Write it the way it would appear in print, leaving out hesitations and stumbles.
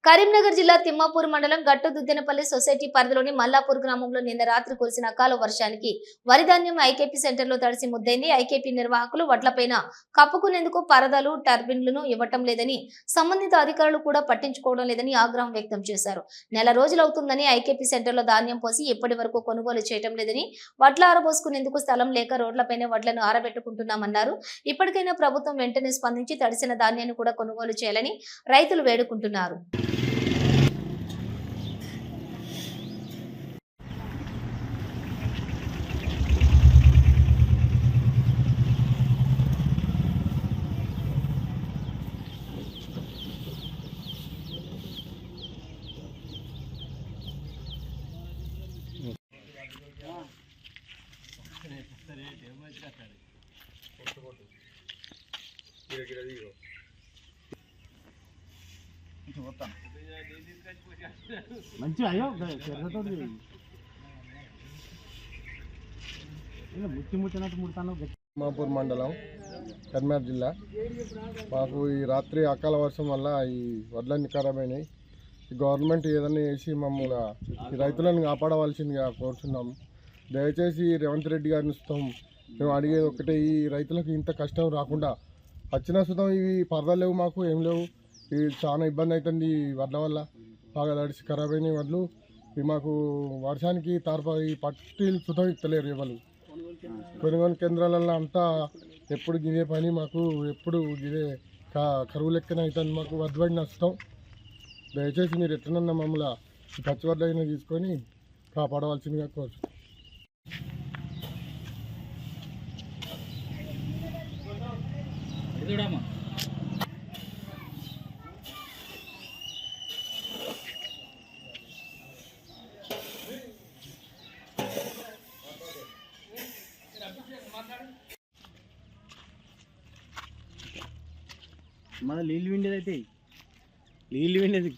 కరీంనగర్ జిల్లా తిమ్మాపూర్ మండలం గట్టుదుద్దెనపల్లి సొసైటీ పరిధిలోని మల్లాపూర్ గ్రామంలో నిన్న రాత్రి కురిసిన అకాల వర్షానికి వరి ధాన్యం ఐకేపీ సెంటర్లో తడిసి ముద్దైంది. ఐకేపీ నిర్వాహకులు వడ్లపైన కప్పుకునేందుకు పరదలు టర్బిన్లను ఇవ్వటం లేదని, సంబంధిత అధికారులు కూడా పట్టించుకోవడం లేదని ఆగ్రహం వ్యక్తం చేశారు. నెల రోజులవుతుందని ఐకేపీ సెంటర్లో ధాన్యం పోసి ఇప్పటి వరకు కొనుగోలు చేయటం లేదని, వడ్ల ఆరబోసుకునేందుకు స్థలం లేక రోడ్లపైనే వడ్లను ఆరబెట్టుకుంటున్నామన్నారు. ఇప్పటికైనా ప్రభుత్వం వెంటనే స్పందించి తడిసిన ధాన్యాన్ని కూడా కొనుగోలు చేయాలని రైతులు వేడుకుంటున్నారు. మంచి అయ్యో తిమ్మాపూర్ మండలం కరీంనగర్ జిల్లా. మాకు ఈ రాత్రి అకాల వర్షం వల్ల ఈ వడ్లన్నీ ఖరాబ్ అయినాయి. ఈ గవర్నమెంట్ ఏదైనా చేసి మమ్మల్ని ఈ రైతులను కాపాడవలసిందిగా కోరుతున్నాము. దయచేసి రేవంత్ రెడ్డి గారిని ఇస్తాం. మేము అడిగేది ఒకటే, ఈ రైతులకు ఇంత కష్టం రాకుండా వచ్చిన సుతం ఇవి పరదలు లేవు, మాకు ఏం లేవు. ఇవి చాలా ఇబ్బంది అవుతుంది. ఈ వడ్ల వల్ల బాగా తడిసి ఖరాబ్ అయినాయి వడ్లు. ఇవి మాకు వర్షానికి ఈ పట్టీలు సుతం ఇస్తలేరు ఎవరు. కొనుగోలు కేంద్రాలలో అంతా ఎప్పుడు గిదే పని, మాకు ఎప్పుడు గిదే కరువు లెక్కన అవుతుంది. మాకు వడ్లు నష్టం. దయచేసి మీరు ఎట్లనన్నా మమ్మల్ని ఈ పచ్చి వడ్లు అయినా తీసుకొని కాపాడవలసిందిగా కోరుతున్నాం. మన నీళ్ళు విండేది అయితే నీళ్ళు విండేది